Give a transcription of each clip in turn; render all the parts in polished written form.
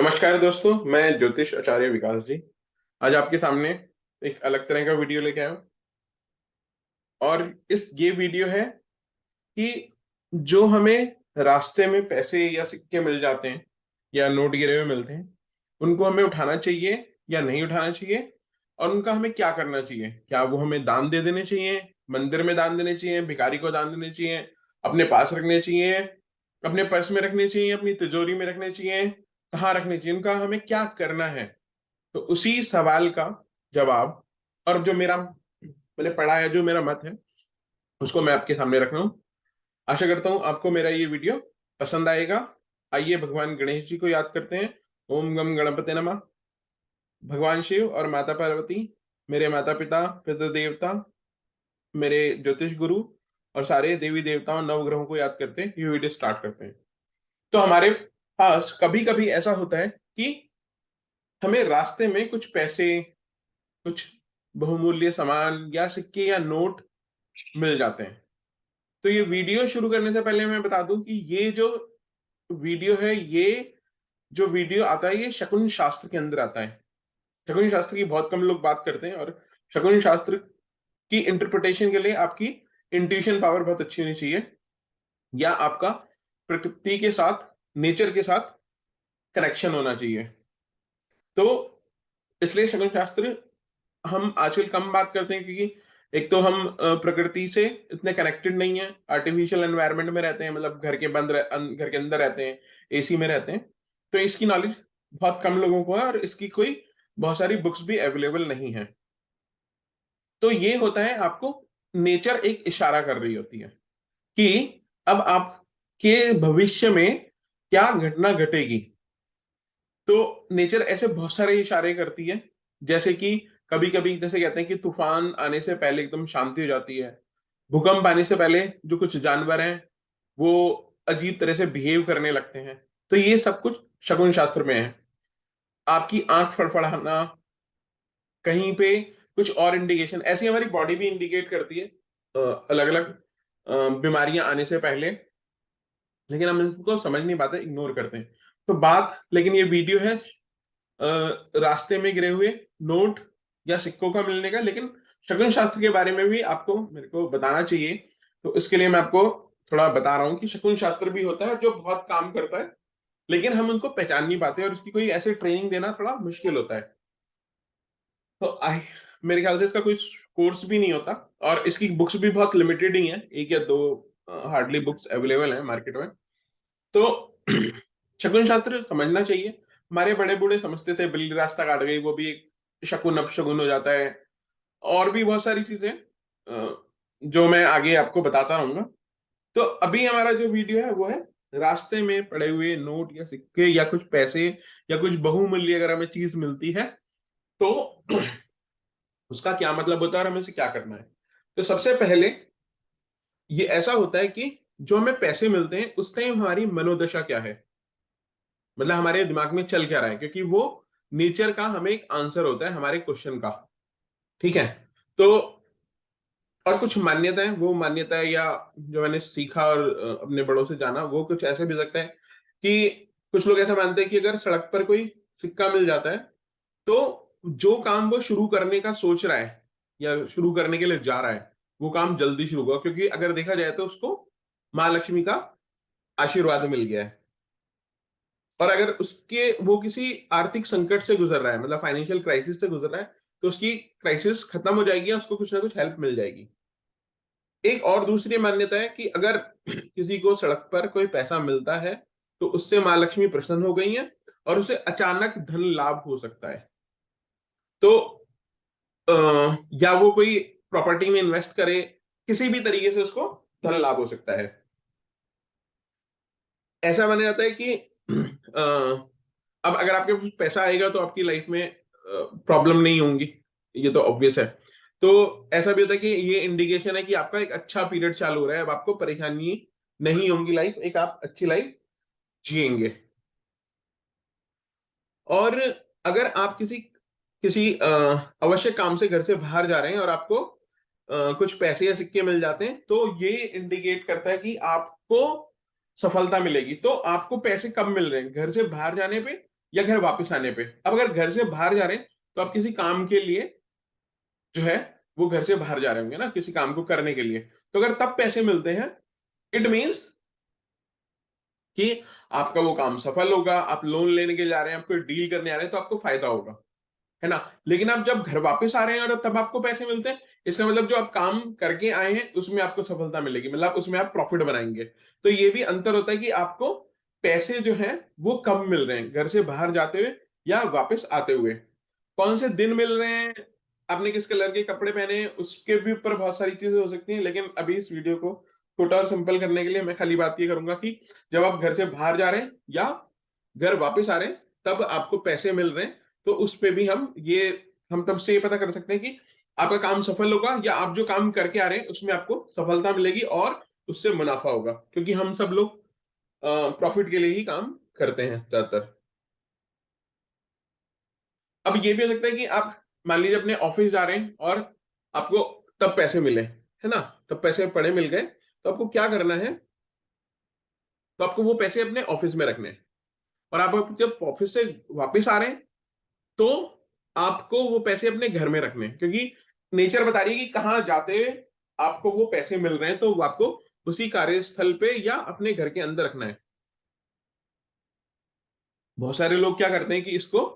नमस्कार दोस्तों, मैं ज्योतिष आचार्य विकास जी आज आपके सामने एक अलग तरह का वीडियो लेके आया हूं। और इस ये वीडियो है कि जो हमें रास्ते में पैसे या सिक्के मिल जाते हैं या नोट गिरे हुए मिलते हैं, उनको हमें उठाना चाहिए या नहीं उठाना चाहिए, और उनका हमें क्या करना चाहिए। क्या वो हमें दान दे देने चाहिए, मंदिर में दान देने चाहिए, भिखारी को दान देने चाहिए, अपने पास रखने चाहिए, अपने पर्स में रखने चाहिए, अपनी तिजोरी में रखने चाहिए, कहाँ रखने चाहिए, उनका हमें क्या करना है। तो उसी सवाल का जवाब, और जो मेरा मैंने पढ़ा है, जो मेरा मत है, उसको मैं आपके सामने रख रहा हूँ। आशा करता हूँ आपको मेरा ये वीडियो पसंद आएगा। आइए भगवान गणेश जी को याद करते हैं। ओम गम गणपते नमः। भगवान शिव और माता पार्वती, मेरे माता पिता, पितृ देवता, मेरे ज्योतिष गुरु और सारे देवी देवताओं नवग्रहों को याद करते हैं ये वीडियो स्टार्ट करते हैं। तो हमारे पास कभी कभी ऐसा होता है कि हमें रास्ते में कुछ पैसे, कुछ बहुमूल्य सामान या सिक्के या नोट मिल जाते हैं। तो ये वीडियो शुरू करने से पहले मैं बता दूं कि ये जो वीडियो है, ये जो वीडियो आता है, ये शकुन शास्त्र के अंदर आता है। शकुन शास्त्र की बहुत कम लोग बात करते हैं, और शकुन शास्त्र की इंटरप्रिटेशन के लिए आपकी इंट्यूशन पावर बहुत अच्छी होनी चाहिए, या आपका प्रकृति के साथ, नेचर के साथ कनेक्शन होना चाहिए। तो इसलिए शकुन शास्त्र हम आजकल कम बात करते हैं, क्योंकि एक तो हम प्रकृति से इतने कनेक्टेड नहीं है, आर्टिफिशियल एनवायरनमेंट में रहते हैं, मतलब घर के अंदर रहते हैं, एसी में रहते हैं। तो इसकी नॉलेज बहुत कम लोगों को है, और इसकी कोई बहुत सारी बुक्स भी अवेलेबल नहीं है। तो ये होता है, आपको नेचर एक इशारा कर रही होती है कि अब आपके भविष्य में क्या घटना घटेगी। तो नेचर ऐसे बहुत सारे इशारे करती है, जैसे कि कभी कभी जैसे कहते हैं कि तूफान आने से पहले एकदम शांति हो जाती है, भूकंप आने से पहले जो कुछ जानवर हैं वो अजीब तरह से बिहेव करने लगते हैं। तो ये सब कुछ शकुन शास्त्र में है। आपकी आंख फड़फड़ाना, कहीं पे कुछ और इंडिकेशन, ऐसी हमारी बॉडी भी इंडिकेट करती है अलग अलग बीमारियां आने से पहले, लेकिन हम इसको समझ नहीं पाते, इग्नोर करते हैं। तो बात, लेकिन ये वीडियो है रास्ते में गिरे हुए नोट या सिक्कों का मिलने का, लेकिन शकुन शास्त्र के बारे में भी आपको मेरे को बताना चाहिए। तो इसके लिए मैं आपको थोड़ा बता रहा हूँ कि शकुन शास्त्र भी होता है जो बहुत काम करता है, लेकिन हम उनको पहचान नहीं पाते, और उसकी कोई ऐसे ट्रेनिंग देना थोड़ा मुश्किल होता है। तो आई मेरे ख्याल से इसका कोई कोर्स भी नहीं होता, और इसकी बुक्स भी बहुत लिमिटेड ही हैं, एक या दो हार्डली बुक्स अवेलेबल हैं मार्केट में। तो शकुन शास्त्र समझना चाहिए। हमारे बड़े बूढ़े समझते थे बिल्ली रास्ता काट गई, वो भी एक शकुन अपशकुन हो जाता है। और भी बहुत सारी चीजें जो मैं आगे आपको बताता रहूंगा। तो अभी हमारा जो वीडियो है वो है रास्ते में पड़े हुए नोट या सिक्के या कुछ पैसे या कुछ बहुमूल्य अगर हमें चीज मिलती है, तो उसका क्या मतलब होता है और हमें से क्या करना है। तो सबसे पहले ये ऐसा होता है कि जो हमें पैसे मिलते हैं उस टाइम हमारी मनोदशा क्या है, मतलब हमारे दिमाग में चल क्या रहा है, क्योंकि वो नेचर का हमें एक आंसर होता है हमारे क्वेश्चन का। ठीक है। तो और कुछ मान्यताएं, वो मान्यताएं या जो मैंने सीखा और अपने बड़ों से जाना, वो कुछ ऐसे भी लगता है कि कुछ लोग ऐसा मानते हैं कि अगर सड़क पर कोई सिक्का मिल जाता है, तो जो काम वो शुरू करने का सोच रहा है या शुरू करने के लिए जा रहा है, वो काम जल्दी शुरू होगा, क्योंकि अगर देखा जाए तो उसको माँ लक्ष्मी का आशीर्वाद मिल गया है। और अगर उसके वो किसी आर्थिक संकट से गुजर रहा है, मतलब फाइनेंशियल क्राइसिस से गुजर रहा है, तो उसकी क्राइसिस खत्म हो जाएगी या उसको कुछ ना कुछ हेल्प मिल जाएगी। एक और दूसरी मान्यता है कि अगर किसी को सड़क पर कोई पैसा मिलता है, तो उससे माँ लक्ष्मी प्रसन्न हो गई है और उसे अचानक धन लाभ हो सकता है। तो अ, या वो कोई प्रॉपर्टी में इन्वेस्ट करे, किसी भी तरीके से उसको धन लाभ हो सकता है। ऐसा माना जाता है कि अब अगर आपके पास पैसा आएगा तो आपकी लाइफ में प्रॉब्लम नहीं होंगी, ये तो ऑब्वियस है। तो ऐसा भी होता है कि ये इंडिकेशन है कि आपका एक अच्छा पीरियड चालू हो रहा है, अब आपको परेशानी नहीं होंगी, लाइफ एक आप अच्छी लाइफ जिएंगे। और अगर आप किसी किसी आवश्यक काम से घर से बाहर जा रहे हैं और आपको कुछ पैसे या सिक्के मिल जाते हैं, तो ये इंडिकेट करता है कि आपको सफलता मिलेगी। तो आपको पैसे कब मिल रहे हैं, घर से बाहर जाने पे या घर वापस आने पे। अब अगर घर से बाहर जा रहे हैं तो आप किसी काम के लिए जो है वो घर से बाहर जा रहे होंगे ना, किसी काम को करने के लिए। तो अगर तब पैसे मिलते हैं, इट मीन्स कि आपका वो काम सफल होगा, आप लोन लेने के जा रहे हैं, आप कोई डील करने आ रहे हैं, तो आपको फायदा होगा, है ना। लेकिन आप जब घर वापस आ रहे हैं और तब आपको पैसे मिलते हैं, इसका मतलब जो आप काम करके आए हैं उसमें आपको सफलता मिलेगी, मतलब उसमें आप प्रॉफिट बनाएंगे। तो ये भी अंतर होता है कि आपको पैसे जो हैं वो कब मिल रहे हैं, घर से बाहर जाते हुए या वापस आते हुए। कौन से दिन मिल रहे हैं, आपने किस कलर के कपड़े पहने हैं, उसके भी ऊपर बहुत सारी चीजें हो सकती हैं। लेकिन अभी इस वीडियो को छोटा और सिंपल करने के लिए मैं खाली बात ये करूंगा कि जब आप घर से बाहर जा रहे हैं या घर वापस आ रहे हैं तब आपको पैसे मिल रहे हैं। तो उस पे भी हम तब से ये पता कर सकते हैं कि आपका काम सफल होगा या आप जो काम करके आ रहे हैं उसमें आपको सफलता मिलेगी और उससे मुनाफा होगा, क्योंकि हम सब लोग प्रॉफिट के लिए ही काम करते हैं ज्यादातर। अब ये भी हो सकता है कि आप मान लीजिए अपने ऑफिस जा रहे हैं और आपको तब पैसे मिले, है ना, तब पैसे पड़े मिल गए, तो आपको क्या करना है, तो आपको वो पैसे अपने ऑफिस में रखने हैं। और आप जब ऑफिस से वापस आ रहे हैं तो आपको वो पैसे अपने घर में रखने हैं, क्योंकि नेचर बता रही है कि कहाँ जाते हुए आपको वो पैसे मिल रहे हैं, तो वो आपको उसी कार्यस्थल पे या अपने घर के अंदर रखना है। बहुत सारे लोग क्या करते हैं कि इसको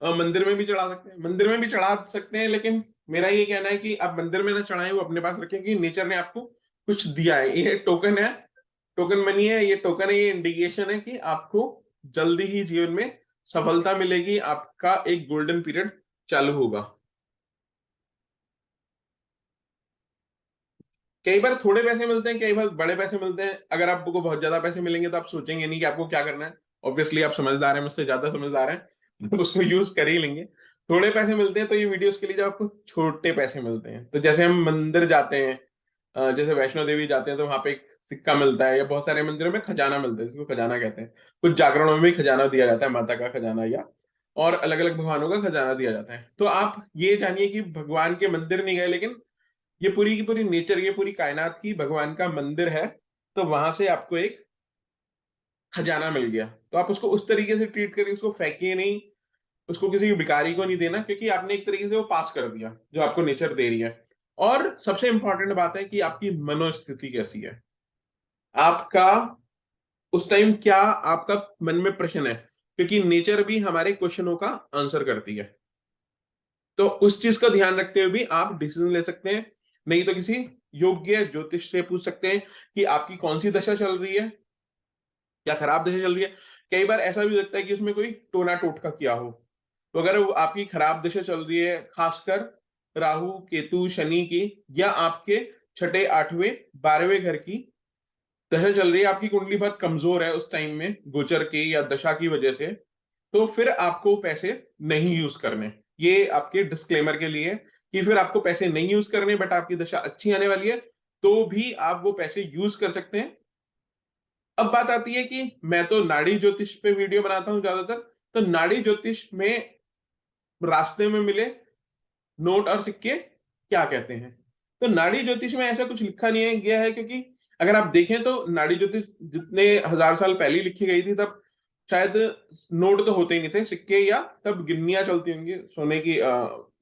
मंदिर में भी चढ़ा सकते हैं, मंदिर में भी चढ़ा सकते हैं, लेकिन मेरा ये कहना है कि आप मंदिर में ना चढ़ाएं, वो अपने पास रखें, कि नेचर ने आपको कुछ दिया है, ये टोकन है, टोकन मनी है, ये टोकन है, ये इंडिकेशन है कि आपको जल्दी ही जीवन में सफलता मिलेगी, आपका एक गोल्डन पीरियड चालू होगा। कई बार थोड़े पैसे मिलते हैं, कई बार बड़े पैसे मिलते हैं। अगर आपको बहुत ज्यादा पैसे मिलेंगे तो आप सोचेंगे नहीं कि आपको क्या करना है, ऑब्वियसली आप समझदार हैं, मुझसे ज्यादा समझदार हैं तो उसको यूज कर ही लेंगे। थोड़े पैसे मिलते हैं तो ये वीडियोस के लिए जब आपको छोटे पैसे मिलते हैं, तो जैसे हम मंदिर जाते हैं, जैसे वैष्णो देवी जाते हैं तो वहां पे एक सिक्का मिलता है, या बहुत सारे मंदिरों में खजाना मिलता है, जिसको खजाना कहते हैं। कुछ जागरणों में भी खजाना दिया जाता है, माता का खजाना या और अलग अलग भगवानों का खजाना दिया जाता है। तो आप ये जानिए कि भगवान के मंदिर नहीं गए, लेकिन ये पूरी की पूरी नेचर, ये पूरी कायनात ही भगवान का मंदिर है। तो वहां से आपको एक खजाना मिल गया, तो आप उसको उस तरीके से ट्रीट करिए, उसको फेंकिए नहीं, उसको किसी भिखारी को नहीं देना, क्योंकि आपने एक तरीके से वो पास कर दिया जो आपको नेचर दे रही है। और सबसे इंपॉर्टेंट बात है कि आपकी मनोस्थिति कैसी है, आपका उस टाइम क्या आपका मन में प्रश्न है, क्योंकि नेचर भी हमारे क्वेश्चनों का आंसर करती है। तो उस चीज का ध्यान रखते हुए भी आप डिसीजन ले सकते हैं। नहीं तो किसी योग्य ज्योतिष से पूछ सकते हैं कि आपकी कौन सी दशा चल रही है, क्या खराब दशा चल रही है। कई बार ऐसा भी लगता है कि उसमें कोई टोना टोटका किया हो। तो अगर वो आपकी खराब दशा चल रही है, खासकर राहु केतु शनि की, या आपके छठे आठवें 12वें घर की दशा चल रही है, आपकी कुंडली बहुत कमजोर है उस टाइम में गोचर की या दशा की वजह से, तो फिर आपको पैसे नहीं यूज करने। ये आपके डिस्क्लेमर के लिए कि फिर आपको पैसे नहीं यूज करने, बट आपकी दशा अच्छी आने वाली है, तो भी आप वो पैसे यूज कर सकते हैं। अब बात आती है कि मैं तो नाड़ी ज्योतिष पे वीडियो बनाता हूं ज्यादातर, तो नाड़ी ज्योतिष में रास्ते में मिले नोट और सिक्के क्या कहते हैं। तो नाड़ी ज्योतिष में ऐसा कुछ लिखा नहीं है गया है, क्योंकि अगर आप देखें तो नाड़ी ज्योतिष जितने हजार साल पहले लिखी गई थी तब शायद नोट तो होते ही नहीं थे, सिक्के या तब गिन्नियां चलती होंगी, सोने की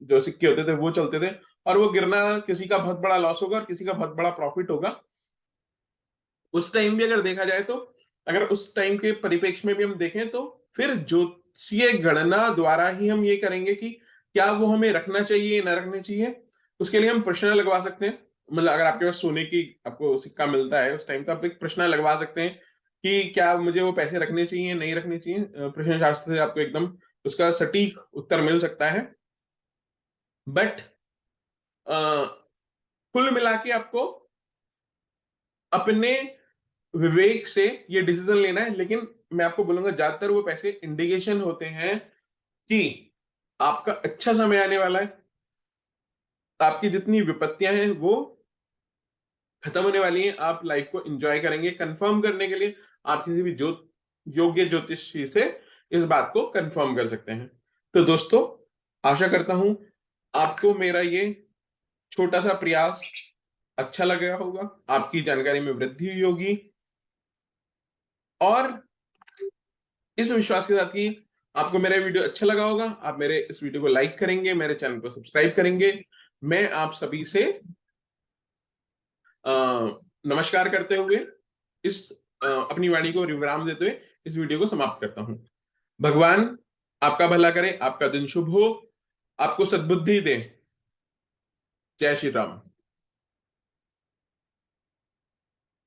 जो सिक्के होते थे वो चलते थे। और वो गिरना किसी का बहुत बड़ा लॉस होगा और किसी का बहुत बड़ा प्रॉफिट होगा। उस टाइम भी अगर देखा जाए तो, अगर उस टाइम के परिप्रेक्ष्य में भी हम देखें तो फिर ज्योतिषीय गणना द्वारा ही हम ये करेंगे कि क्या वो हमें रखना चाहिए ना रखना चाहिए। उसके लिए हम प्रश्न लगवा सकते हैं, मतलब अगर आपके पास सोने की आपको सिक्का मिलता है उस टाइम, तो आप एक प्रश्न लगवा सकते हैं कि क्या मुझे वो पैसे रखने चाहिए नहीं रखने चाहिए। प्रश्न शास्त्र से आपको एकदम उसका सटीक उत्तर मिल सकता है। बट कुल मिला के आपको अपने विवेक से ये डिसीजन लेना है। लेकिन मैं आपको बोलूंगा ज्यादातर वो पैसे इंडिकेशन होते हैं कि आपका अच्छा समय आने वाला है, आपकी जितनी विपत्तियां हैं वो खत्म होने वाली हैं, आप लाइफ को एंजॉय करेंगे। कंफर्म करने के लिए आप किसी भी योग्य ज्योतिषी से इस बात को कंफर्म कर सकते हैं। तो दोस्तों, आशा करता हूं आपको मेरा ये छोटा सा प्रयास अच्छा लगा होगा, आपकी जानकारी में वृद्धि हुई होगी, और इस विश्वास के साथ कि आपको मेरा वीडियो अच्छा लगा होगा, आप मेरे इस वीडियो को लाइक करेंगे, मेरे चैनल को सब्सक्राइब करेंगे। मैं आप सभी से नमस्कार करते हुए इस अपनी वाणी को विराम देते हुए इस वीडियो को समाप्त करता हूं। भगवान आपका भला करे, आपका दिन शुभ हो, आपको सद्बुद्धि दे। जय श्री राम।